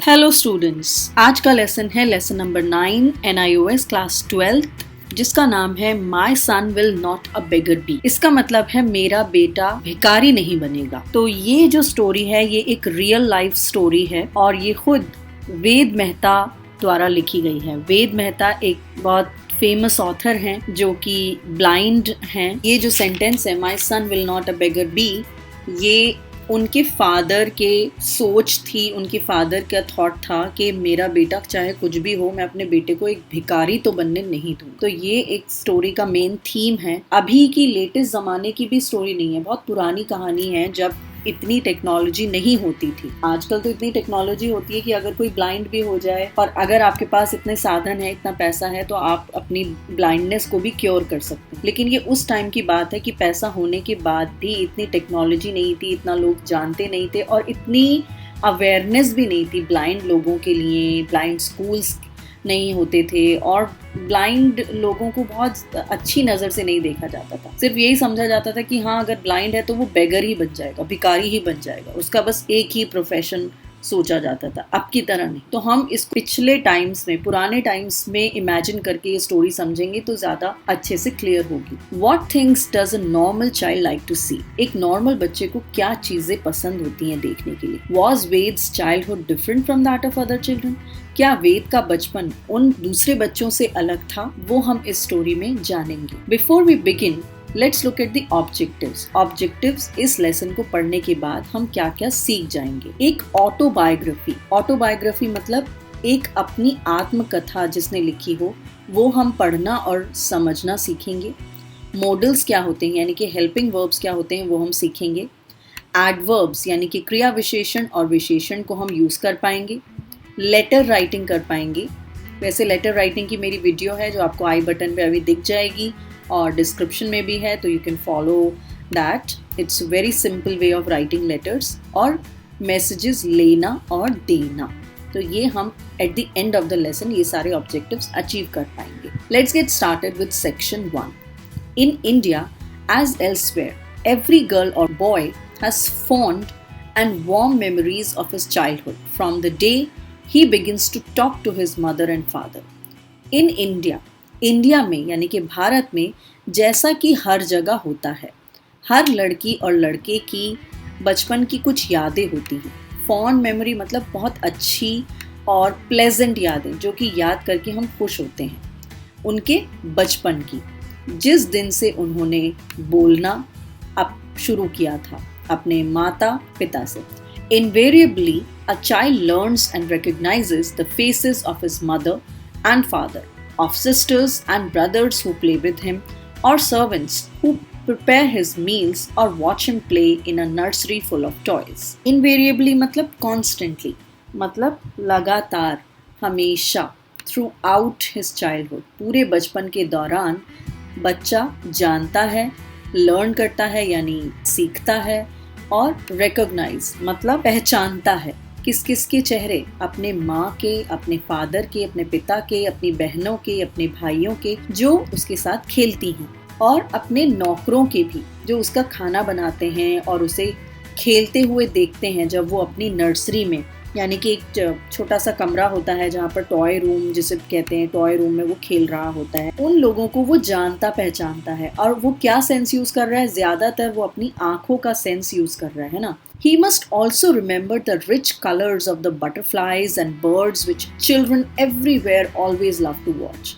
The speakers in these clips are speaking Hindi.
हेलो स्टूडेंट्स, आज का लेसन है lesson number 9 NIOS class 12th जिसका नाम है my son will not a beggar be. इसका मतलब है मेरा बेटा भिखारी नहीं बनेगा। तो ये जो स्टोरी है ये एक रियल लाइफ स्टोरी है और ये खुद वेद मेहता द्वारा लिखी गई है। वेद मेहता एक बहुत फेमस ऑथर हैं जो कि ब्लाइंड हैं। ये जो सेंटेंस है my son will not a beggar be, ये उनके फादर के सोच थी, उनके फादर का थॉट था कि मेरा बेटा चाहे कुछ भी हो, मैं अपने बेटे को एक भिखारी तो बनने नहीं दूँ। तो ये एक स्टोरी का मेन थीम है। अभी की लेटेस्ट जमाने की भी स्टोरी नहीं है, बहुत पुरानी कहानी है जब इतनी टेक्नोलॉजी नहीं होती थी। आजकल तो इतनी टेक्नोलॉजी होती है कि अगर कोई ब्लाइंड भी हो जाए और अगर आपके पास इतने साधन है, इतना पैसा है, तो आप अपनी ब्लाइंडनेस को भी क्योर कर सकते हैं। लेकिन ये उस टाइम की बात है कि पैसा होने के बाद भी इतनी टेक्नोलॉजी नहीं थी, इतना लोग जानते नहीं थे और इतनी अवेयरनेस भी नहीं थी ब्लाइंड लोगों के लिए। ब्लाइंड स्कूल्स नहीं होते थे और ब्लाइंड लोगों को बहुत अच्छी नज़र से नहीं देखा जाता था। सिर्फ यही समझा जाता था कि हाँ, अगर ब्लाइंड है तो वो बेगर ही बन जाएगा, भिखारी ही बन जाएगा, उसका बस एक ही प्रोफेशन सोचा जाता था। अब की तरह नहीं। तो हम इस पिछले टाइम्स में, पुराने टाइम्स में इमेजिन करके ये स्टोरी समझेंगे तो ज्यादा अच्छे से क्लियर होगी। What things does a normal child like to see? एक नॉर्मल बच्चे को क्या चीजें पसंद होती हैं देखने के लिए? Was Ved's childhood different from that of other children? क्या वेद का बचपन उन दूसरे बच्चों से अलग था? वो हम इस स्टोरी में जानेंगे। Before we begin, let's look at the objectives. Objectives इस लेसन को पढ़ने के बाद हम क्या क्या सीख जाएंगे। एक ऑटोबायोग्राफी। ऑटोबायोग्राफी मतलब एक अपनी आत्मकथा जिसने लिखी हो, वो हम पढ़ना और समझना सीखेंगे। मॉडल्स क्या होते हैं यानी कि हेल्पिंग वर्ब्स क्या होते हैं वो हम सीखेंगे। एडवर्ब्स यानी कि क्रिया विशेषण और विशेषण को हम यूज कर पाएंगे। लेटर राइटिंग कर पाएंगे। वैसे लेटर राइटिंग की मेरी वीडियो है जो आपको आई बटन पे अभी दिख जाएगी और डिस्क्रिप्शन में भी है, तो you can follow that. It's very simple way of writing letters. और मैसेजेस लेना और देना, तो ये हम at the end of the lesson ये सारे ऑब्जेक्टिव्स अचीव कर पाएंगे। Let's get started with section 1। In India as elsewhere, every girl और boy has fond and warm memories of his childhood from the day he begins to talk to his mother and father. In India, India में यानी कि भारत में जैसा कि हर जगह होता है, हर लड़की और लड़के की बचपन की कुछ यादें होती हैं। फॉन्ड मेमोरी मतलब बहुत अच्छी और प्लेजेंट यादें जो कि याद करके हम खुश होते हैं उनके बचपन की, जिस दिन से उन्होंने बोलना अब शुरू किया था अपने माता पिता से। Invariably, a child learns and recognizes the faces of his mother and father, of sisters and brothers who play with him, or servants who prepare his meals or watch him play in a nursery full of toys. Invariably मतलब constantly, मतलब लगातार, हमेशा, throughout his childhood, पूरे बचपन के दौरान बच्चा जानता है, learn करता है यानी सीखता है, और recognize मतलब पहचानता है किस किस के चेहरे, अपने माँ के, अपने फादर के, अपने पिता के, अपनी बहनों के, अपने भाइयों के जो उसके साथ खेलती हैं, और अपने नौकरों के भी जो उसका खाना बनाते हैं और उसे खेलते हुए देखते हैं जब वो अपनी नर्सरी में, यानी कि एक छोटा सा कमरा होता है जहाँ पर टॉय रूम जिसे कहते हैं, टॉय रूम में वो खेल रहा होता है। उन लोगों को वो जानता पहचानता है और वो क्या सेंस यूज कर रहा है, ज्यादातर वो अपनी आंखों का सेंस यूज कर रहा है ना। He must also remember the rich colors of the butterflies and birds which children everywhere always love to watch.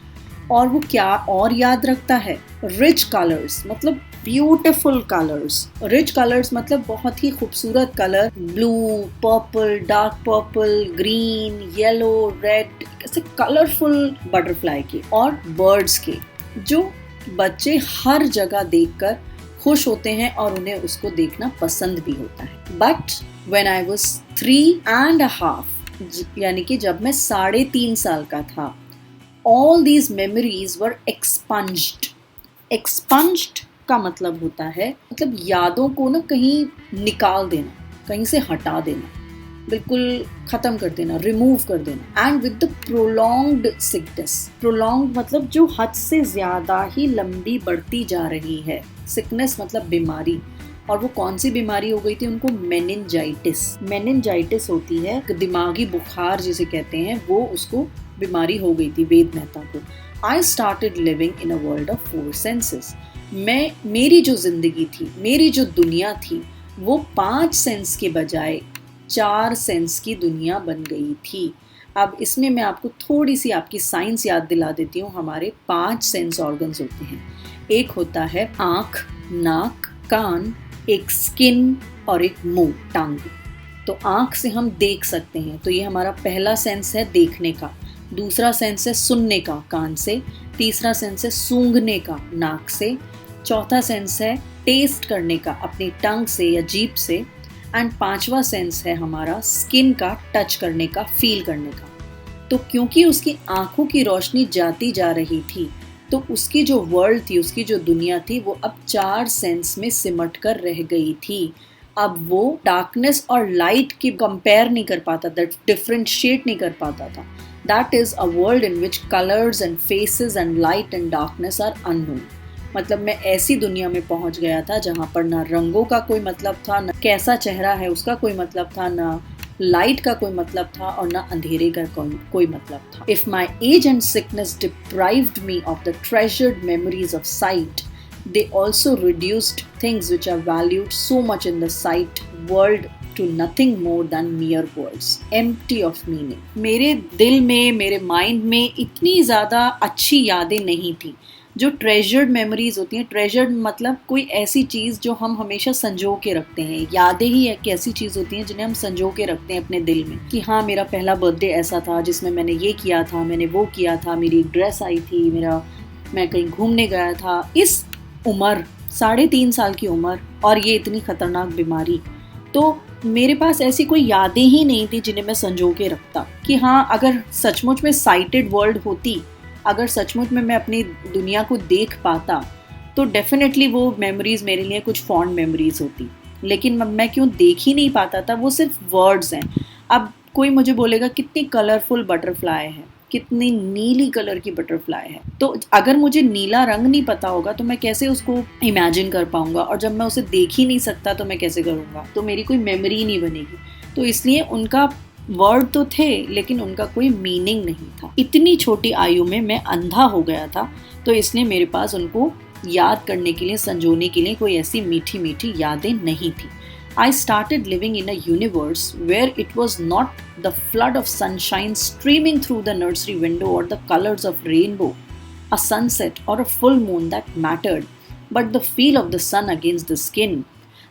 और वो क्या और याद रखता है, रिच कलर्स मतलब ब्यूटिफुल कलर्स। रिच कलर्स मतलब बहुत ही खूबसूरत colour, blue, purple, dark purple, green, yellow, red, ऐसे कलरफुल बटरफ्लाई के और बर्ड्स के, जो बच्चे हर जगह देखकर खुश होते हैं और उन्हें उसको देखना पसंद भी होता है। बट व्हेन आई वाज 3.5 यानी कि जब मैं 3.5 साल का था, all these memories were expunged. Expunged का मतलब होता है, मतलब यादों को ना कहीं निकाल देना, कहीं से हटा देना, बिल्कुल खत्म कर देना, रिमूव कर देना। And with the prolonged sickness, prolonged मतलब जो हद से ज्यादा ही लंबी बढ़ती जा रही है, सिकनेस मतलब बीमारी, और वो कौन सी बीमारी हो गई थी उनको? मेनिनजाइटिस होती है, दिमागी बुखार जिसे कहते हैं, वो उसको बीमारी हो गई थी वेद मेहता को। I started living in a world of 4 senses. मेरी जो जिंदगी थी, मेरी जो दुनिया थी, वो 5 सेंस के बजाय 4 सेंस की दुनिया बन गई थी। अब इसमें मैं आपको थोड़ी सी आपकी साइंस याद दिला देती हूँ। हमारे 5 सेंस ऑर्गन्स होते हैं। एक होता है आँख, नाक, कान, एक स्किन और एक मुंह, टंग। तो आँख से हम देख सकते हैं, तो ये हमारा पहला सेंस है देखने का। दूसरा सेंस है सुनने का, कान से। तीसरा सेंस है सूंघने का, नाक से। चौथा सेंस है टेस्ट करने का, अपनी टंग से या जीभ से। एंड 5वां सेंस है हमारा स्किन का, टच करने का, फील करने का। तो क्योंकि उसकी आंखों की रोशनी जाती जा रही थी, तो उसकी जो वर्ल्ड थी, उसकी जो दुनिया थी, वो अब 4 सेंस में सिमट कर रह गई थी। अब वो डार्कनेस और लाइट की कंपेयर नहीं कर पाता था, डिफरेंशिएट नहीं कर पाता था। That is a world in which colours and faces and light and darkness are unknown. मतलब मैं ऐसी दुनिया में पहुंच गया था जहां पर ना रंगों का कोई मतलब था, ना कैसा चेहरा है उसका कोई मतलब था, ना लाइट का कोई मतलब था, और ना अंधेरे का कोई मतलब था। If my age and sickness deprived me of the treasured memories of site, they also reduced things which are valued so much in the sight world to nothing more than mere words, empty of meaning. मेरे दिल में, मेरे माइंड में इतनी ज़्यादा अच्छी यादें नहीं थी जो ट्रेजर्ड मेमोरीज होती हैं। ट्रेजर्ड मतलब कोई ऐसी चीज़ जो हम हमेशा संजो के रखते हैं। यादें ही एक ऐसी चीज़ होती हैं जिन्हें हम संजो के रखते हैं अपने दिल में, कि हाँ मेरा पहला बर्थडे ऐसा था जिसमें मैंने ये किया था, मैंने वो किया था, मेरी ड्रेस आई थी, मैं कहीं घूमने गया था। इस उम्र 3.5 साल की उम्र और ये इतनी खतरनाक बीमारी, तो मेरे पास ऐसी कोई यादें ही नहीं थी जिन्हें मैं संजो के रखता। कि हाँ अगर सचमुच में साइटेड वर्ल्ड होती, अगर सचमुच में मैं अपनी दुनिया को देख पाता, तो डेफिनेटली वो मेमोरीज मेरे लिए कुछ फॉन्ड मेमोरीज होती। लेकिन मैं क्यों देख ही नहीं पाता था, वो सिर्फ वर्ड्स हैं। अब कोई मुझे बोलेगा कितनी कलरफुल बटरफ्लाई है, कितनी नीली कलर की बटरफ्लाई है, तो अगर मुझे नीला रंग नहीं पता होगा तो मैं कैसे उसको इमेजिन कर पाऊंगा, और जब मैं उसे देख ही नहीं सकता तो मैं कैसे करूंगा, तो मेरी कोई मेमोरी नहीं बनेगी। तो इसलिए उनका वर्ड तो थे लेकिन उनका कोई मीनिंग नहीं था। इतनी छोटी आयु में मैं अंधा हो गया था, तो इसलिए मेरे पास उनको याद करने के लिए, संजोने के लिए कोई ऐसी मीठी मीठी यादें नहीं थी। I started living in a universe where it was not the flood of sunshine streaming through the nursery window or the colors of rainbow, a sunset or a full moon that mattered, but the feel of the sun against the skin,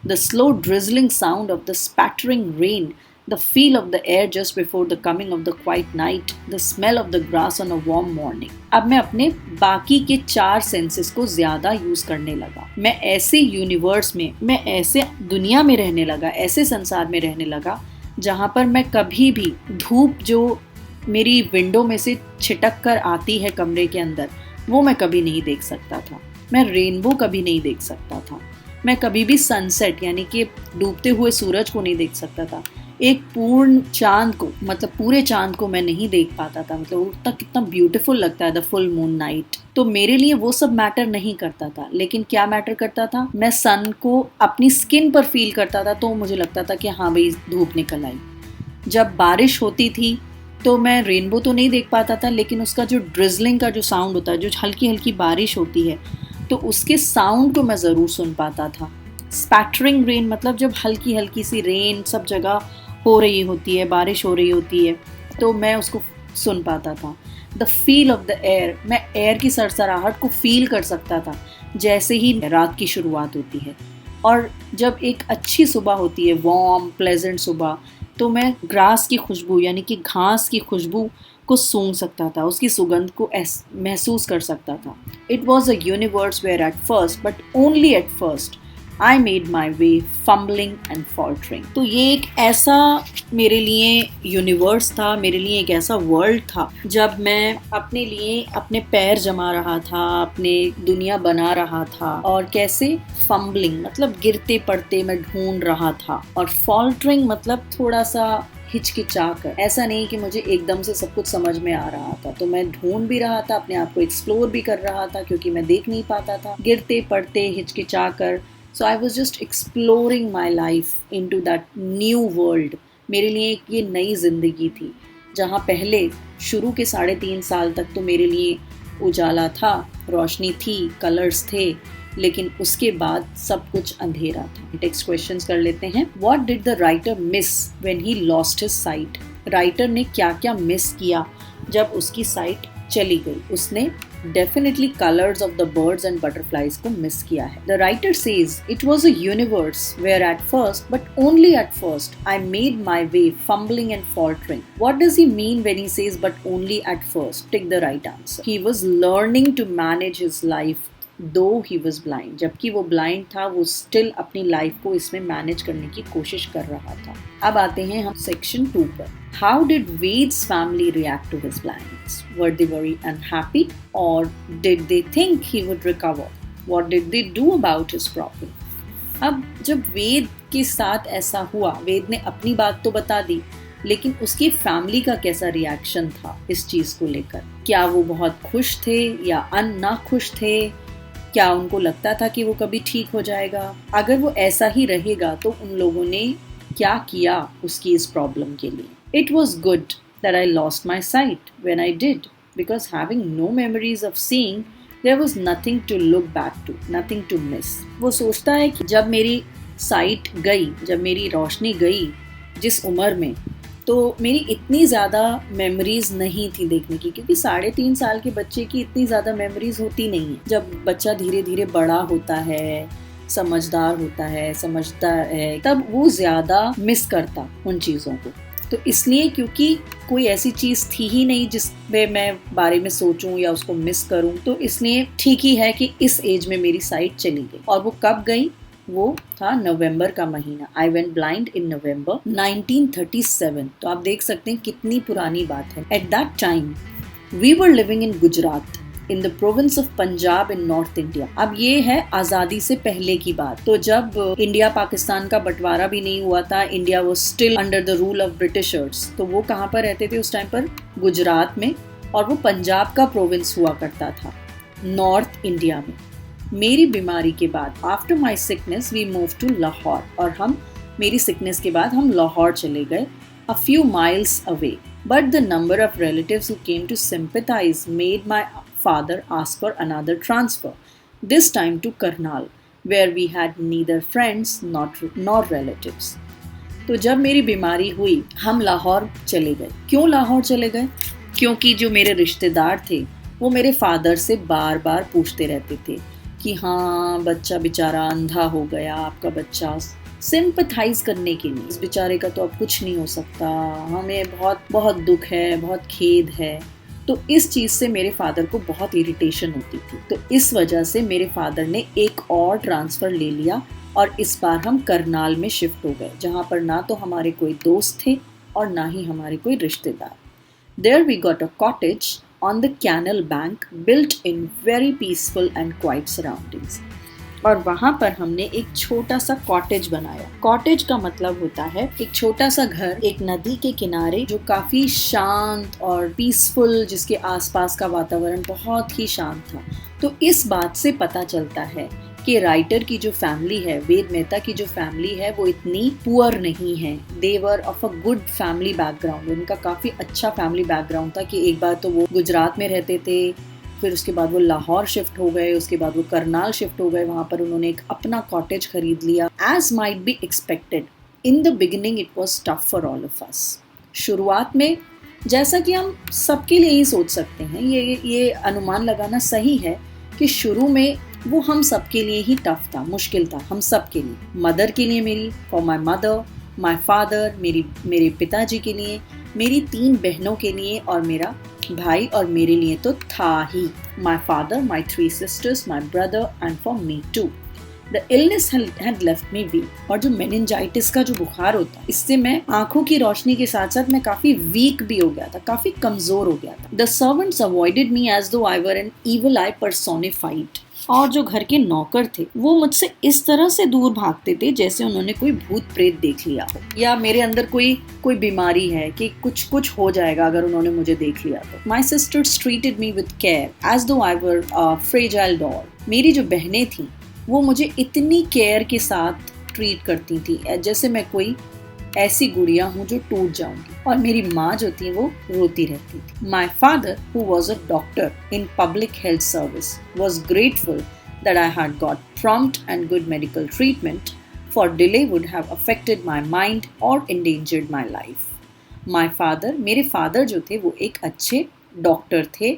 the slow drizzling sound of the spattering rain, the feel of the air just before the coming of the quiet night, the smell of the grass on a warm morning. अब मैं अपने बाकी के 4 सेंसेस को ज्यादा यूज करने लगा। मैं ऐसे यूनिवर्स में, मैं ऐसे दुनिया में रहने लगा, ऐसे संसार में रहने लगा जहाँ पर मैं कभी भी धूप जो मेरी विंडो में से छिटक कर आती है कमरे के अंदर, वो मैं कभी नहीं देख सकता था। मैं रेनबो कभी नहीं देख सकता था। मैं कभी भी सनसेट यानी कि डूबते हुए सूरज को नहीं देख सकता था। एक पूर्ण चांद को, मतलब पूरे चांद को मैं नहीं देख पाता था। मतलब वो तक कितना ब्यूटीफुल लगता है, द फुल मून नाइट। तो मेरे लिए वो सब मैटर नहीं करता था। लेकिन क्या मैटर करता था, मैं सन को अपनी स्किन पर फील करता था, तो मुझे लगता था कि हाँ भाई धूप निकल आई। जब बारिश होती थी तो मैं रेनबो तो नहीं देख पाता था, लेकिन उसका जो ड्रिजलिंग का जो साउंड होता है, जो हल्की हल्की बारिश होती है, तो उसके साउंड को मैं ज़रूर सुन पाता था। स्पैटरिंग रेन मतलब जब हल्की हल्की सी रेन सब जगह हो रही होती है, बारिश हो रही होती है, तो मैं उसको सुन पाता था। The feel of the air, मैं एयर की सरसराहट को फील कर सकता था जैसे ही रात की शुरुआत होती है। और जब एक अच्छी सुबह होती है, वार्म प्लेजेंट सुबह, तो मैं ग्रास की खुशबू यानी कि घास की खुशबू को सूंघ सकता था, उसकी सुगंध को महसूस कर सकता था। It was a universe where at first, but only at first, I made my way fumbling and faltering. तो ये एक ऐसा मेरे लिए यूनिवर्स था, मेरे लिए एक ऐसा वर्ल्ड था जब मैं अपने लिए अपने पैर जमा रहा था, अपने दुनिया बना रहा था। और कैसे, फम्बलिंग मतलब गिरते पड़ते मैं ढूंढ रहा था, और फॉल्टरिंग मतलब थोड़ा सा हिचकिचा कर। ऐसा नहीं कि मुझे एकदम से सब कुछ समझ में आ रहा था, तो मैं ढूंढ भी रहा था, अपने आप को एक्सप्लोर भी कर रहा था क्योंकि मैं देख नहीं पाता था। गिरते पड़ते हिचकिचा कर so I was just exploring my life into that new world. मेरे लिए एक ये नई जिंदगी थी, जहाँ पहले शुरू के 3.5 साल तक तो मेरे लिए उजाला था, रोशनी थी, कलर्स थे, लेकिन उसके बाद सब कुछ अंधेरा था। टेक्स्ट क्वेश्चंस कर लेते हैं। What did the writer miss when he lost his site? Writer ने क्या क्या मिस किया जब उसकी साइट चली गई? उसने definitely colours of the birds and butterflies को मिस किया है। The writer says it was a universe where at first, but only at first, I made my way fumbling and faltering. What does he mean when he says but only at first? Take the right answer. He was learning to manage his life though he was blind. जबकि वो ब्लाइंड था, वो स्टिल अपनी लाइफ को इसमें मैनेज करने की कोशिश कर रहा था। अब आते हैं हम सेक्शन 2 पर। How did Ved's family react to his blindness? Were they very unhappy और did they think he would recover? What did they do about his problem? अब जब वेद के साथ ऐसा हुआ, वेद ने अपनी बात तो बता दी, लेकिन उसकी फैमिली का कैसा रिएक्शन था इस चीज को लेकर? क्या वो बहुत खुश थे या ना खुश थे? क्या उनको लगता था कि वो कभी ठीक हो जाएगा? अगर वो ऐसा ही रहेगा तो उन लोगों ने क्या किया उसकी इस प्रॉब्लम के लिए? It was good that I lost my sight when I did, because having no memories of seeing, there was nothing to look back to, nothing to miss. वो सोचता है कि जब मेरी साइट गई, जब मेरी रोशनी गई जिस उम्र में, तो मेरी इतनी ज़्यादा मेमोरीज नहीं थी देखने की, क्योंकि 3.5 साल के बच्चे की इतनी ज़्यादा मेमोरीज होती नहीं है। जब बच्चा धीरे धीरे बड़ा होता है, समझदार होता है, समझता है, तब वो ज़्यादा मिस करता उन चीज़ों को। तो इसलिए, क्योंकि कोई ऐसी चीज़ थी ही नहीं जिसपे मैं बारे में सोचूं या उसको मिस करूं, तो इसलिए ठीक ही है कि इस एज में मेरी साइट चली गई। और वो कब गई? वो था नवंबर का महीना। आई वेंट ब्लाइंड इन नवंबर 1937। तो आप देख सकते हैं कितनी पुरानी बात है। At that time we were living in Gujarat in the province of Punjab in north India. अब ये है आज़ादी से पहले की बात। तो जब इंडिया पाकिस्तान का बंटवारा भी नहीं हुआ था, India was still under the rule of Britishers. तो वो कहाँ पर रहते थे उस टाइम पर? गुजरात में, और वो पंजाब का प्रोविंस हुआ करता था, नॉर्थ इंडिया में। मेरी बीमारी के बाद, after my sickness we move to Lahore, और हम मेरी सिकनेस के बाद हम लाहौर चले गए, a few miles away. But the number of relatives who came to sympathise made my father asked for another transfer, this time to Karnal, where we had neither friends nor relatives. तो जब मेरी बीमारी हुई, हम लाहौर चले गए। क्यों लाहौर चले गए? क्योंकि जो मेरे रिश्तेदार थे वो मेरे फादर से बार बार पूछते रहते थे कि हाँ, बच्चा बेचारा अंधा हो गया, आपका बच्चा, सिंपथाइज करने के लिए, इस बेचारे का तो अब कुछ नहीं हो सकता, हमें बहुत बहुत दुख है, बहुत खेद है। तो इस चीज़ से मेरे फादर को बहुत इरिटेशन होती थी। तो इस वजह से मेरे फादर ने एक और ट्रांसफ़र ले लिया, और इस बार हम करनाल में शिफ्ट हो गए, जहाँ पर ना तो हमारे कोई दोस्त थे और ना ही हमारे कोई रिश्तेदार। There we got a cottage on the canal bank, built in very peaceful and quiet surroundings. और वहाँ पर हमने एक छोटा सा कॉटेज बनाया। कॉटेज का मतलब होता है एक छोटा सा घर एक नदी के किनारे, जो काफी शांत और पीसफुल, जिसके आसपास का वातावरण बहुत ही शांत था। तो इस बात से पता चलता है कि राइटर की जो फैमिली है, वेद मेहता की जो फैमिली है, वो इतनी पुअर नहीं है। They were of a good family background. उनका काफी अच्छा फैमिली बैकग्राउंड था कि एक बार तो वो गुजरात में रहते थे, फिर उसके बाद वो लाहौर शिफ्ट हो गए, उसके बाद वो करनाल शिफ्ट हो गए, वहाँ पर उन्होंने एक अपना कॉटेज खरीद लिया। As might be expected, in the beginning it was tough for all of us. शुरुआत में, जैसा कि हम सबके लिए ही सोच सकते हैं, ये अनुमान लगाना सही है कि शुरू में वो हम सबके लिए ही टफ था, मुश्किल था, हम सबके लिए। मदर के लिए मेरी, for my mother, my father, मेरे पिताजी के लिए, मेरी 3 बहनों के लिए, और मेरा भाई और मेरे लिए तो था ही। My father, my 3 sisters, my brother and for me too. The illness had left me weak. और जो मेनिंजाइटिस का जो बुखार होता है, इससे मैं आंखों की रोशनी के साथ साथ मैं काफी वीक भी हो गया था, काफी कमजोर हो गया था। The servants avoided me as though I were an evil eye personified. और जो घर के नौकर थे वो मुझसे इस तरह से दूर भागते थे जैसे उन्होंने कोई भूत प्रेत देख लिया हो, या मेरे अंदर कोई बीमारी है कि कुछ हो जाएगा अगर उन्होंने मुझे देख लिया तो। My sisters treated me with care as though I were a fragile doll. मेरी जो बहनें थी वो मुझे इतनी केयर के साथ ट्रीट करती थी जैसे मैं कोई ऐसी गुड़िया हूँ जो टूट जाऊंगी, और मेरी माँ जो थी वो रोती रहती थी। My father who was a doctor in public health service was grateful that I had got prompt and good medical treatment, for delay would have affected my mind or endangered my life. My father, मेरे फादर जो थे वो एक अच्छे डॉक्टर थे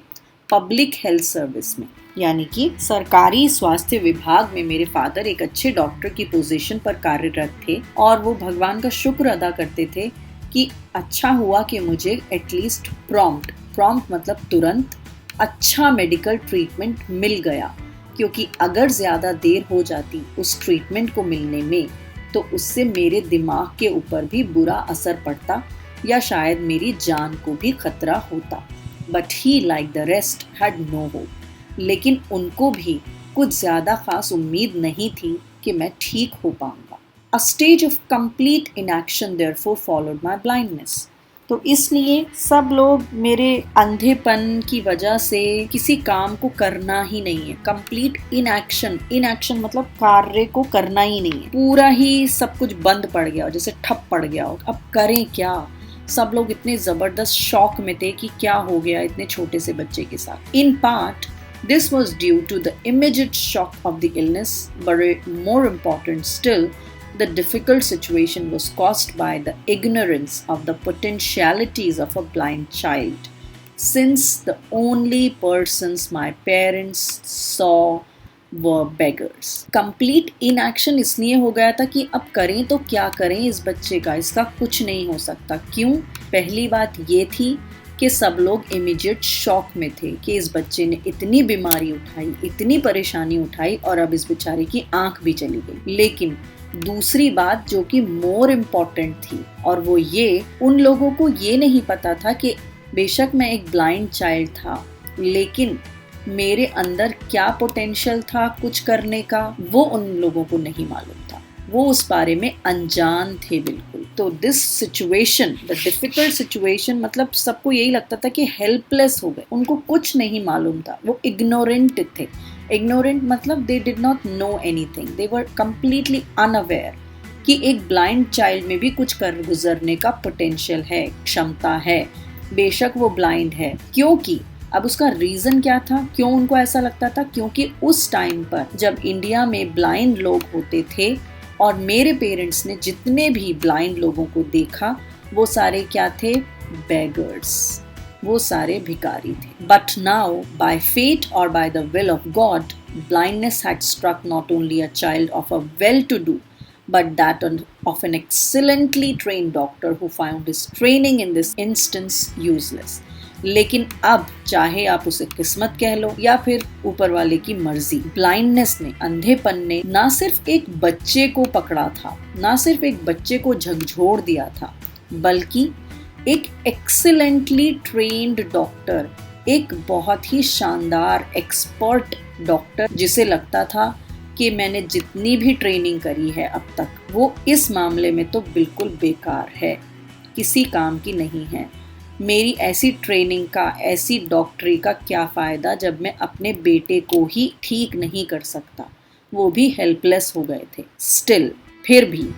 पब्लिक हेल्थ सर्विस में, यानी कि सरकारी स्वास्थ्य विभाग में मेरे फादर एक अच्छे डॉक्टर की पोजीशन पर कार्यरत थे, और वो भगवान का शुक्र अदा करते थे कि अच्छा हुआ कि मुझे एटलीस्ट प्रॉम्प्ट मतलब तुरंत अच्छा मेडिकल ट्रीटमेंट मिल गया, क्योंकि अगर ज़्यादा देर हो जाती उस ट्रीटमेंट को मिलने में तो उससे मेरे दिमाग के ऊपर भी बुरा असर पड़ता या शायद मेरी जान को भी खतरा होता। But he like the rest had no hope. लेकिन उनको भी कुछ ज़्यादा खास उम्मीद नहीं थी कि मैं ठीक हो पाऊंगा। अ stage of complete inaction therefore followed my blindness. तो इसलिए सब लोग मेरे अंधेपन की वजह से किसी काम को करना ही नहीं है। कंप्लीट इनएक्शन मतलब कार्य को करना ही नहीं है, पूरा ही सब कुछ बंद पड़ गया हो, जैसे ठप पड़ गया हो। अब करें क्या? सब लोग इतने जबरदस्त शॉक में थे कि क्या हो गया इतने छोटे से बच्चे के साथ। In part this was due to the immediate shock of the illness, but more important still, the difficult situation was caused by the ignorance of the potentialities of a blind child, since the only persons my parents saw were beggars. Complete inaction इसलिए हो गया था कि अब करें तो क्या करें इस बच्चे का, इसका कुछ नहीं हो सकता। क्यों? पहली बात ये थी कि सब लोग इमीडिएट शॉक में थे कि इस बच्चे ने इतनी बीमारी उठाई, इतनी परेशानी उठाई, और अब इस बेचारे की आंख भी चली गई। लेकिन दूसरी बात जो कि मोर इम्पोर्टेंट थी, और वो ये, उन लोगों को ये नहीं पता था कि बेशक मैं एक ब्लाइंड चाइल्ड था, लेकिन मेरे अंदर क्या पोटेंशियल था कुछ करने का, वो उन लोगों को नहीं मालूम था। वो उस बारे में अनजान थे बिल्कुल। तो this situation, the difficult situation, मतलब सबको यही लगता था कि हेल्पलेस हो गए, उनको कुछ नहीं मालूम था, वो इग्नोरेंट थे। इग्नोरेंट मतलब they did not know anything, they were completely unaware कि एक ब्लाइंड चाइल्ड में भी कुछ कर गुजरने का पोटेंशियल है, क्षमता है, बेशक वो ब्लाइंड है। क्योंकि अब उसका रीजन क्या था, क्यों उनको ऐसा लगता था? क्योंकि उस टाइम पर जब इंडिया में ब्लाइंड लोग होते थे, और मेरे पेरेंट्स ने जितने भी ब्लाइंड लोगों को देखा वो सारे क्या थे? बेगर्स, वो सारे भिखारी थे। बट नाउ बाय फेट और by the will of God, blindness had struck not only a child of a well-to-do, but that of an excellently trained doctor who found his training in this instance useless. लेकिन अब चाहे आप उसे किस्मत कह लो या फिर ऊपर वाले की मर्जी, ब्लाइंडनेस ने, अंधेपन ने ना सिर्फ एक बच्चे को पकड़ा था, ना सिर्फ एक बच्चे को झकझोर दिया था, बल्कि एक एक्सीलेंटली ट्रेन्ड डॉक्टर, एक बहुत ही शानदार एक्सपर्ट डॉक्टर, जिसे लगता था कि मैंने जितनी भी ट्रेनिंग करी है अब तक, वो इस मामले में तो बिल्कुल बेकार है, किसी काम की नहीं है। मेरी ऐसी ट्रेनिंग का, ऐसी डॉक्टरी का क्या फ़ायदा जब मैं अपने बेटे को ही ठीक नहीं कर सकता। वो भी हेल्पलेस हो गए थे। स्टिल, फिर भी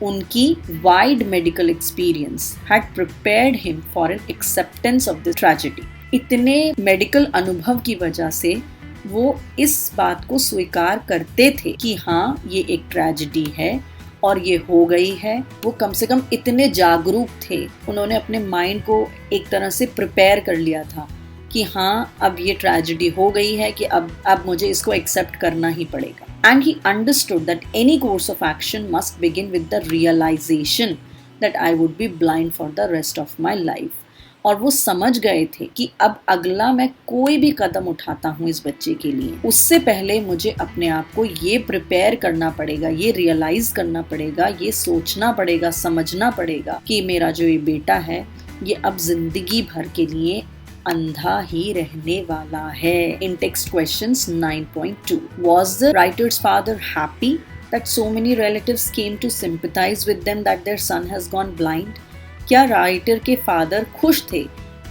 उनकी wide medical experience had prepared him for an acceptance of the tragedy. इतने मेडिकल अनुभव की वजह से वो इस बात को स्वीकार करते थे कि हाँ, ये एक ट्रेजेडी है और ये हो गई है। वो कम से कम इतने जागरूक थे, उन्होंने अपने माइंड को एक तरह से प्रिपेयर कर लिया था कि हाँ, अब ये ट्रेजेडी हो गई है कि अब मुझे इसको एक्सेप्ट करना ही पड़ेगा। And he understood that any course of action must begin with the realization that I would be blind for the rest of my life. और वो समझ गए थे कि अब अगला मैं कोई भी कदम उठाता हूँ इस बच्चे के लिए, उससे पहले मुझे अपने आप को ये प्रिपेयर करना पड़ेगा, ये रियलाइज करना पड़ेगा, ये सोचना पड़ेगा, समझना पड़ेगा कि मेरा जो ये बेटा है ये अब जिंदगी भर के लिए अंधा ही रहने वाला है। In text questions 9.2. Was the writer's father happy that so many relatives came to sympathize with them that their son has gone blind? क्या राइटर के फादर खुश थे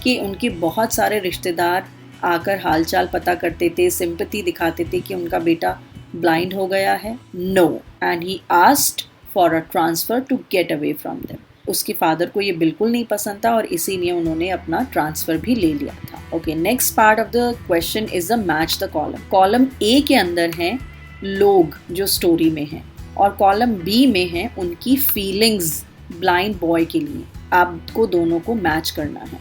कि उनके बहुत सारे रिश्तेदार आकर हालचाल पता करते थे, सिंपैथी दिखाते थे कि उनका बेटा ब्लाइंड हो गया है? No, and he asked for a transfer to get away from them. उसके फादर को ये बिल्कुल नहीं पसंद था और इसीलिए उन्होंने अपना ट्रांसफर भी ले लिया था। Okay, next part of the question is the match the column. Column A के अंदर हैं लोग जो स्टोरी में हैं और कॉलम बी में है उनकी फीलिंग्स ब्लाइंड बॉय के लिए। आपको दोनों को मैच करना है।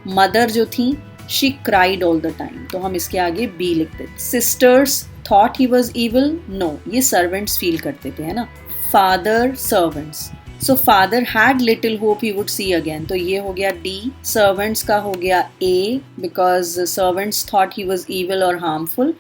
मदर जो थी she cried all the time, तो हम इसके आगे बी लिख देते। Sisters thought he was evil, no, ये सर्वेंट्स फील करते थे, है ना। Father servants, so father had little hope he would see again, तो ये हो गया डी। सर्वेंट्स का हो गया A, because servants thought he was evil और हार्मफुल,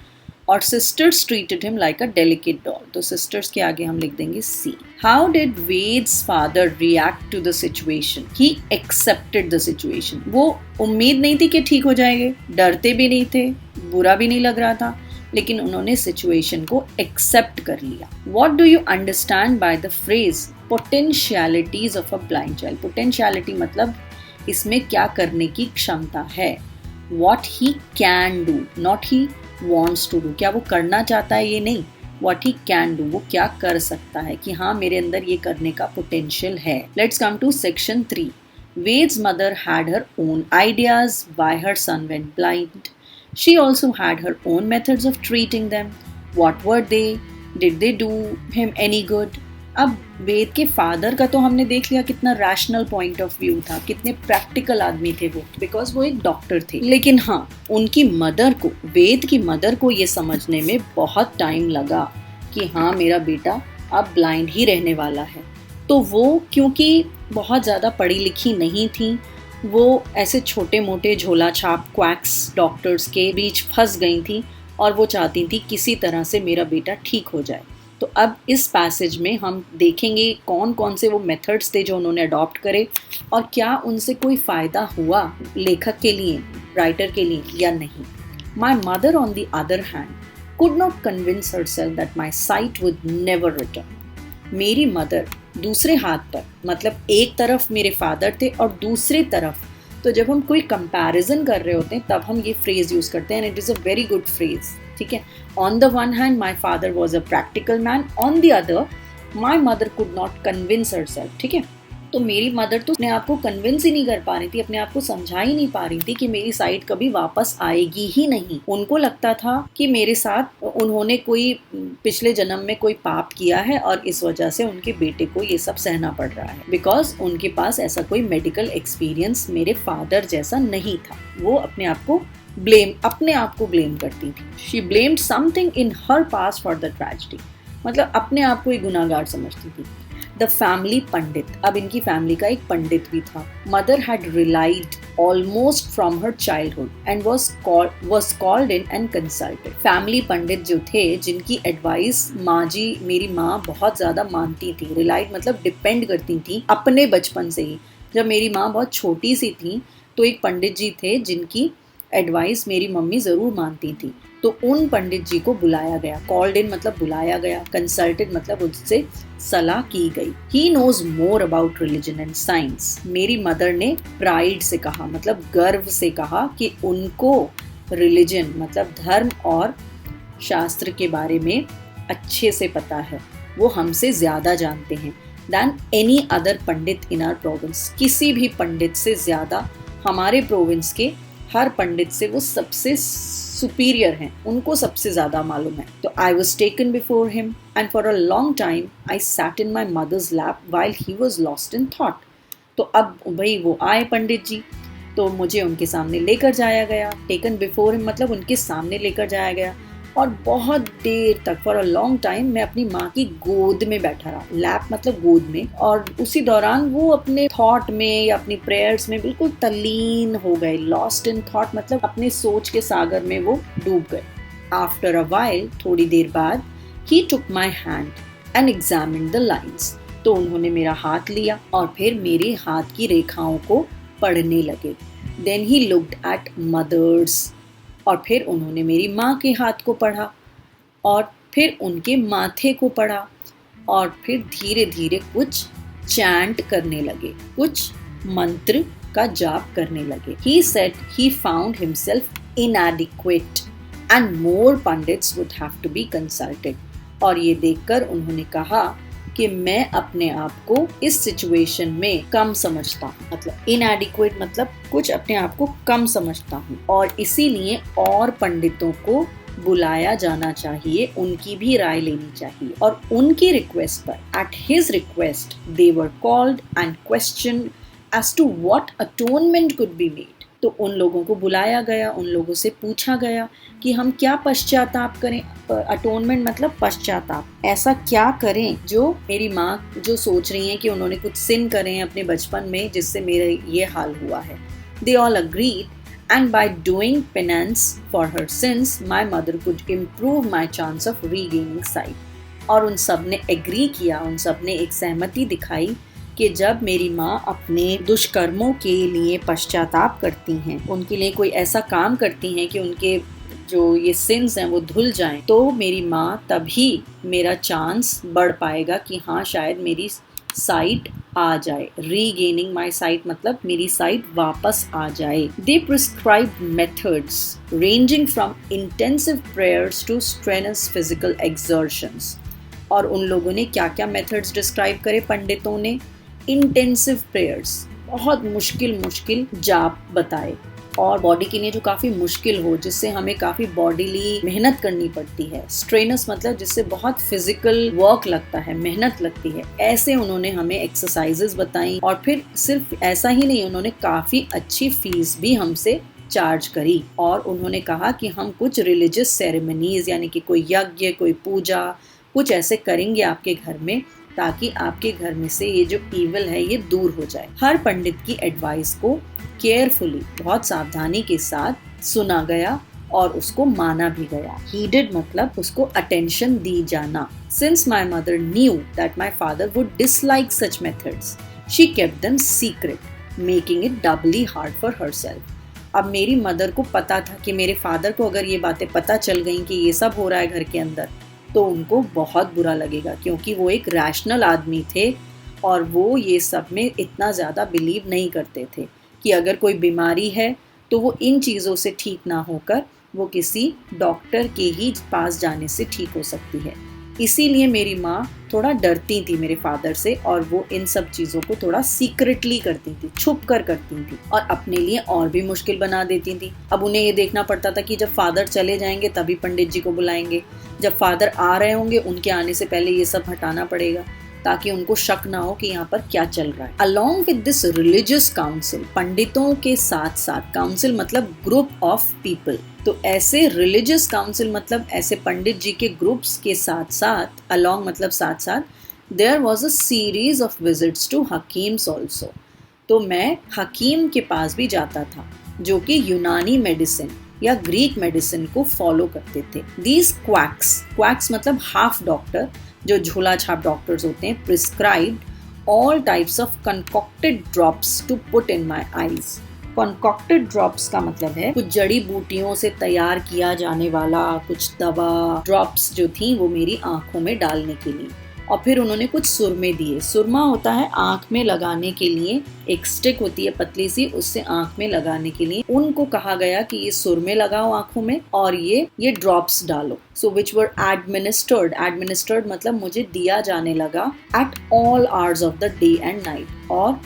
और sisters treated him like a delicate doll, तो सिस्टर्स के आगे हम लिख देंगे C. How did Ved's father react to the situation? He accepted the situation. वो उम्मीद नहीं थी कि ठीक हो जाएंगे, डरते भी नहीं थे, बुरा भी नहीं लग रहा था, लेकिन उन्होंने सिचुएशन को एक्सेप्ट कर लिया। What do you understand by the phrase potentialities of a blind child? Potentiality मतलब इसमें क्या करने की क्षमता है। What he can do, not he wants to do, क्या वो करना चाहता है ये नहीं, what he can do, वो क्या कर सकता है कि हाँ मेरे अंदर ये करने का पोटेंशियल है। Let's come to section 3. Ved's mother had her own ideas why her son went blind. She also had her own methods of treating them. What were they? Did they do him any good? अब वेद के फादर का तो हमने देख लिया कितना रैशनल पॉइंट ऑफ व्यू था, कितने प्रैक्टिकल आदमी थे वो, बिकॉज वो एक डॉक्टर थे। लेकिन हाँ, उनकी मदर को, वेद की मदर को ये समझने में बहुत टाइम लगा कि हाँ मेरा बेटा अब ब्लाइंड ही रहने वाला है। तो वो क्योंकि बहुत ज़्यादा पढ़ी लिखी नहीं थी, वो ऐसे छोटे मोटे झोला छाप क्वैक्स डॉक्टर्स के बीच फंस गई थी और वो चाहती थी किसी तरह से मेरा बेटा ठीक हो जाए। तो अब इस पैसेज में हम देखेंगे कौन कौन से वो मेथड्स थे जो उन्होंने अडॉप्ट करे और क्या उनसे कोई फ़ायदा हुआ लेखक के लिए, राइटर के लिए या नहीं। My mother on the other hand could not convince herself that my site would never return. मेरी मदर दूसरे हाथ पर, मतलब एक तरफ मेरे फादर थे और दूसरी तरफ, तो जब हम कोई कंपैरिजन कर रहे होते हैं तब हम ये फ्रेज यूज़ करते हैं, and it is a very good phrase, ठीक है। On the one hand my father was a practical man, on the other my mother could not convince herself, ठीक है। तो मेरी मदर तो अपने आप को कन्विंस ही नहीं कर पा रही थी, अपने आप को समझा ही नहीं पा रही थी कि मेरी साइड कभी वापस आएगी ही नहीं। उनको लगता था कि मेरे साथ उन्होंने कोई पिछले जन्म में कोई पाप किया है और इस वजह से उनके बेटे को ये सब सहना पड़ रहा है, बिकॉज उनके पास ऐसा कोई मेडिकल एक्सपीरियंस मेरे फादर जैसा नहीं था। वो अपने आप को ब्लेम करती थी। She blamed something in her past for the tragedy, मतलब अपने आप को ही गुनाहगार समझती थी। द फैमिली पंडित, अब इनकी फैमिली का एक पंडित भी था। Mother had relied almost from her childhood and was called in and consulted. Family pandit जो थे, जिनकी एडवाइस माँ जी, मेरी माँ बहुत ज़्यादा मानती थी। रिलाइड मतलब डिपेंड करती थी अपने बचपन से ही। जब मेरी माँ बहुत छोटी सी थी तो एक पंडित जी थे जिनकी एडवाइस मेरी मम्मी ज़रूर मानती थी, तो उन पंडित जी को बुलाया गया। कॉल्ड इन मतलब बुलाया गया, कंसल्टेड मतलब उनसे सलाह की गई। He knows more about religion and science. मेरी मदर ने प्राइड से कहा, मतलब गर्व से कहा कि उनको रिलीजन मतलब धर्म और शास्त्र के बारे में अच्छे से पता है, वो हमसे ज़्यादा जानते हैं than any other pandit in our province. किसी भी पंडित से ज़्यादा हमारे प्रोविंस के हर पंडित से वो सबसे सुपीरियर हैं, उनको सबसे ज़्यादा मालूम है। तो I was taken before him and for a long time I sat in my mother's lap while he was lost in thought. तो अब भाई वो आए पंडित जी, तो मुझे उनके सामने लेकर जाया गया। टेकन बिफोर हिम मतलब उनके सामने लेकर जाया गया और बहुत देर तक, फॉर अ लॉन्ग टाइम, मैं अपनी माँ की गोद में बैठा रहा। लैप मतलब गोद में। और उसी दौरान वो अपने थॉट में या अपनी प्रेयर्स में बिल्कुल तल्लीन हो गए। लॉस्ट इन थॉट मतलब अपने सोच के सागर में वो डूब गए। आफ्टर अ वाइल, थोड़ी देर बाद, he took my hand and examined the lines. तो उन्होंने मेरा हाथ लिया और फिर मेरे हाथ की रेखाओं को पढ़ने लगे। Then he looked at mother's, और फिर उन्होंने मेरी माँ के हाथ को पढ़ा और फिर उनके माथे को पढ़ा और फिर धीरे धीरे कुछ चैंट करने लगे, कुछ मंत्र का जाप करने लगे। He said he found himself inadequate and more pundits would have to be consulted. और ये देखकर उन्होंने कहा कि मैं अपने आप को इस सिचुएशन में कम समझता हूँ, मतलब inadequate मतलब कुछ अपने आप को कम समझता हूँ, और इसीलिए और पंडितों को बुलाया जाना चाहिए, उनकी भी राय लेनी चाहिए। और उनकी रिक्वेस्ट पर, at his request, they were called and questioned as to what atonement could be made. तो उन लोगों को बुलाया गया, उन लोगों से पूछा गया कि हम क्या पश्चाताप करें। अटोनमेंट मतलब पश्चाताप, ऐसा क्या करें जो मेरी माँ जो सोच रही हैं कि उन्होंने कुछ सिन करें अपने बचपन में जिससे मेरा ये हाल हुआ है। They all agreed, and by doing penance for her sins, my mother could improve my chance of regaining sight. और उन सब ने एग्री किया, उन सब ने एक सहमति दिखाई कि जब मेरी माँ अपने दुष्कर्मों के लिए पश्चाताप करती हैं, उनके लिए कोई ऐसा काम करती हैं कि उनके जो ये सिंस हैं वो धुल जाएं, तो मेरी माँ तभी मेरा चांस बढ़ पाएगा कि हाँ शायद मेरी साइट आ जाए। रीगेनिंग माई साइट मतलब मेरी साइट वापस आ जाए। They prescribe methods ranging from intensive prayers to strenuous physical exertions. और उन लोगों ने क्या क्या मेथड्स डिस्क्राइब करे पंडितों ने? इंटेंसिव प्रेयर्स, बहुत मुश्किल जाप बताए, और बॉडी के लिए जो काफ़ी मुश्किल हो, जिससे हमें काफ़ी बॉडीली मेहनत करनी पड़ती है। स्ट्रेनस मतलब जिससे बहुत फिजिकल वर्क लगता है, मेहनत लगती है। ऐसे उन्होंने हमें एक्सरसाइजेस बताई, और फिर सिर्फ ऐसा ही नहीं, उन्होंने काफ़ी अच्छी फीस भी हमसे चार्ज करी। और उन्होंने कहा कि हम कुछ रिलीजियस सेरेमनीज यानी कि कोई यज्ञ, कोई पूजा, कुछ ऐसे करेंगे आपके घर में ताकि आपके घर में से ये जो ईविल है ये दूर हो जाए। हर पंडित की एडवाइस को केयरफुली, बहुत सावधानी के साथ सुना गया और उसको माना भी गया। Heeded मतलब उसको अटेंशन दी जाना। Since my mother knew that my father would dislike such methods, she kept them secret, making it doubly hard for herself. अब मेरी मदर को पता था कि मेरे फादर को अगर ये बातें पता चल गई कि ये सब हो रहा है घर के अंदर, तो उनको बहुत बुरा लगेगा, क्योंकि वो एक रैशनल आदमी थे और वो ये सब में इतना ज़्यादा बिलीव नहीं करते थे कि अगर कोई बीमारी है तो वो इन चीज़ों से ठीक ना होकर वो किसी डॉक्टर के ही पास जाने से ठीक हो सकती है। इसीलिए मेरी माँ थोड़ा डरती थी मेरे फादर से, और वो इन सब चीज़ों को थोड़ा सीक्रेटली करती थी, छुप कर करती थी, और अपने लिए और भी मुश्किल बना देती थी। अब उन्हें ये देखना पड़ता था कि जब फादर चले जाएंगे तभी पंडित जी को बुलाएंगे, जब फादर आ रहे होंगे उनके आने से पहले ये सब हटाना पड़ेगा ताकि उनको शक ना हो कि यहाँ पर क्या चल रहा है। Along with this religious council, पंडितों के साथ साथ, काउंसिल मतलब ग्रुप ऑफ पीपल, तो ऐसे रिलीजियस काउंसिल मतलब ऐसे पंडित जी के ग्रुप्स के साथ साथ, along मतलब साथ साथ, there was a series of visits to hakims also. तो मैं हकीम के पास भी जाता था जो कि यूनानी मेडिसिन या ग्रीक मेडिसिन को फॉलो करते थे। These quacks मतलब हाफ डॉक्टर, जो झोला छाप डॉक्टर्स होते हैं, prescribed all types of concocted drops to put in my eyes. concocted drops का मतलब है कुछ जड़ी बूटियों से तैयार किया जाने वाला कुछ दवा, ड्रॉप्स जो थी वो मेरी आंखों में डालने के लिए। और फिर उन्होंने कुछ सुरमे दिए। सुरमा होता है आंख में लगाने के लिए, एक स्टिक होती है पतली सी, उससे आंख में लगाने के लिए। उनको कहा गया कि ये सुरमे लगाओ आंखों में और ये ड्रॉप्स डालो। सो विच वर एडमिनिस्टर्ड मतलब मुझे दिया जाने लगा at all hours of the day and night, और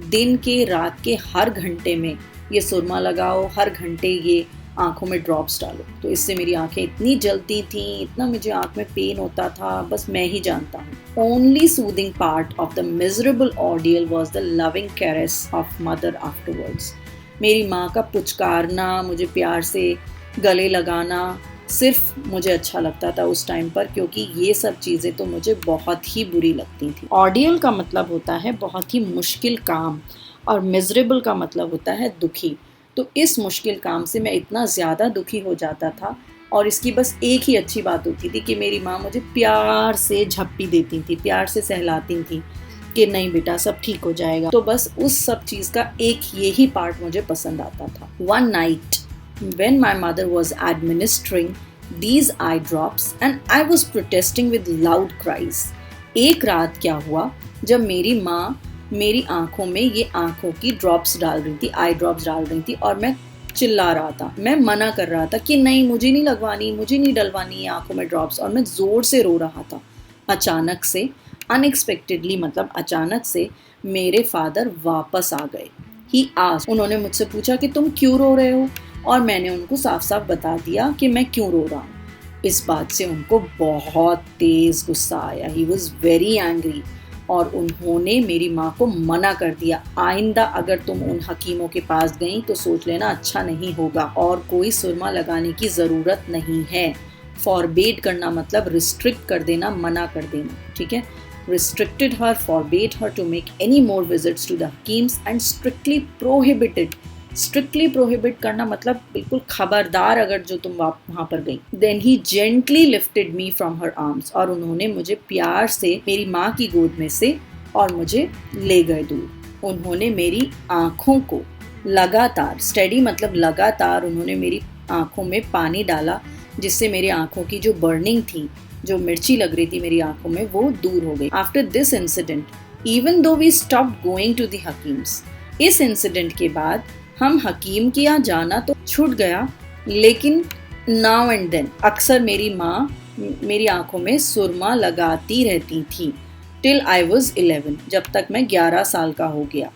दिन के रात के हर घंटे में ये सुरमा लगाओ, हर घंटे ये आंखों में ड्रॉप्स डालो। तो इससे मेरी आंखें इतनी जलती थी, इतना मुझे आंख में पेन होता था, बस मैं ही जानता हूँ। Only soothing part of the miserable ordeal was the loving caress of mother afterwards. मेरी माँ का पुचकारना, मुझे प्यार से गले लगाना सिर्फ मुझे अच्छा लगता था उस टाइम पर, क्योंकि ये सब चीज़ें तो मुझे बहुत ही बुरी लगती थी। ऑर्डियल का मतलब होता है बहुत ही मुश्किल काम, और मिजरेबल का मतलब होता है दुखी। तो इस मुश्किल काम से मैं इतना ज़्यादा दुखी हो जाता था, और इसकी बस एक ही अच्छी बात होती थी कि मेरी माँ मुझे प्यार से झप्पी देती थी, प्यार से सहलाती थी कि नहीं बेटा सब ठीक हो जाएगा। तो बस उस सब चीज़ का एक यही पार्ट मुझे पसंद आता था। One night when my mother was administering these eye drops and I was protesting with loud cries. एक रात क्या हुआ जब मेरी माँ मेरी आंखों में ये आंखों की ड्रॉप्स डाल रही थी, आई ड्रॉप्स डाल रही थी, और मैं चिल्ला रहा था, मैं मना कर रहा था कि नहीं मुझे नहीं लगवानी, मुझे नहीं डलवानी आंखों में ड्रॉप्स, और मैं ज़ोर से रो रहा था। अचानक से, अनएक्सपेक्टेडली मतलब अचानक से, मेरे फादर वापस आ गए। ही आस्क्ड, उन्होंने मुझसे पूछा कि तुम क्यों रो रहे हो, और मैंने उनको साफ साफ बता दिया कि मैं क्यों रो रहा हूँ। इस बात से उनको बहुत तेज़ गुस्सा आया। ही वॉज वेरी एंग्री, और उन्होंने मेरी माँ को मना कर दिया, आइंदा अगर तुम उन हकीमों के पास गई तो सोच लेना अच्छा नहीं होगा, और कोई सुरमा लगाने की ज़रूरत नहीं है। फॉरबेड करना मतलब रिस्ट्रिक्ट कर देना, मना कर देना, ठीक है। Restricted her, forbade her to make any more visits to the Hakims and strictly prohibited. Strictly prohibit करना मतलब बिल्कुल खबरदार अगर जो तुम वहाँ पर गई। Then he gently lifted me from her arms, और उन्होंने मुझे प्यार से मेरी माँ की गोद में से और मुझे ले गए दूर। उन्होंने मेरी आँखों को लगातार, स्टेडी मतलब लगातार, उन्होंने मेरी आँखों में पानी डाला, जिससे मेरी आँखों की जो बर्निंग थी, जो मिर्ची लग रही थी मेरी आंखों में, वो दूर हो गई। After this incident even though we stopped going to the हकीम्स, इस इंसिडेंट के बाद हम हकीम के यहाँ जाना तो छूट गया, लेकिन नाउ एंड देन अक्सर मेरी माँ मेरी आंखों में सुरमा लगाती रहती थी। टिल आई वॉज 11, जब तक मैं 11 साल का हो गया।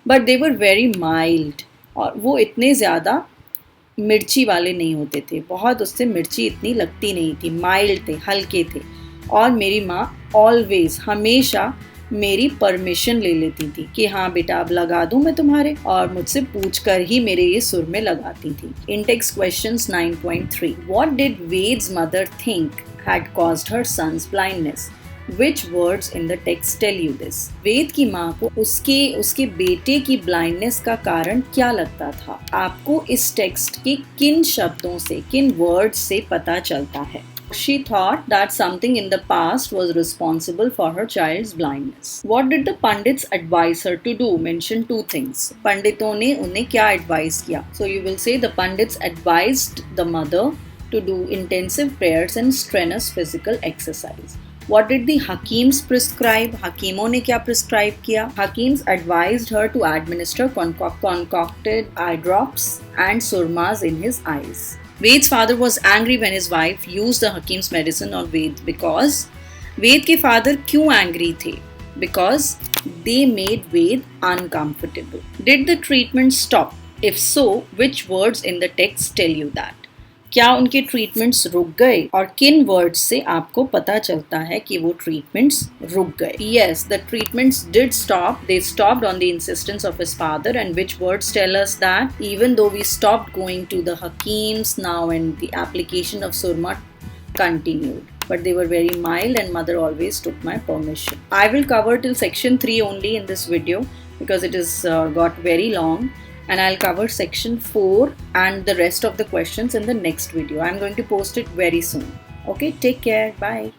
But they were very mild, और वो इतने ज़्यादा मिर्ची वाले नहीं होते थे, बहुत उससे मिर्ची इतनी लगती नहीं थी, माइल्ड थे, हल्के थे। और मेरी माँ ऑलवेज, हमेशा मेरी परमिशन ले लेती थी कि हाँ बेटा अब लगा दूँ मैं तुम्हारे, और मुझसे पूछ कर ही मेरे ये सुर में लगाती थी। Intex questions 9.3 What did Ved's mother think had caused her son's blindness? Which words in the text tell you this? वेद की माँ को उसके बेटे की ब्लाइंडनेस का कारण क्या लगता था? आपको इस टेक्स्ट के किन शब्दों से, किन वर्ड्स से पता चलता है? She thought that something in the past was responsible for her child's blindness. What did the Pandits advise her to do? Mention two things. पंडितों ने उन्हें क्या advise किया? So you will say the Pandits advised the mother to do intensive prayers and strenuous physical exercise. What did the Hakims prescribe? हकीमों ने क्या prescribe किया? Hakims advised her to administer concocted eye drops and surmas in his eyes. Ved's father was angry when his wife used the Hakim's medicine on Ved because Ved के father क्यों angry थे? Because they made Ved uncomfortable. Did the treatment stop? If so, which words in the text tell you that? क्या उनके ट्रीटमेंट्स रुक गए, और किन वर्ड्स से आपको पता चलता है कि वो ट्रीटमेंट्स रुक गए? Yes, the treatments did stop. They stopped on the insistence of his father. And which words tell us that? Even though we stopped going to the Hakims now, and the application of surma continued, but they were very mild and mother always took my permission. I will cover till section 3 only in this video because it is got very long. And I'll cover section 4 and the rest of the questions in the next video. I'm going to post it very soon. Okay, take care. Bye.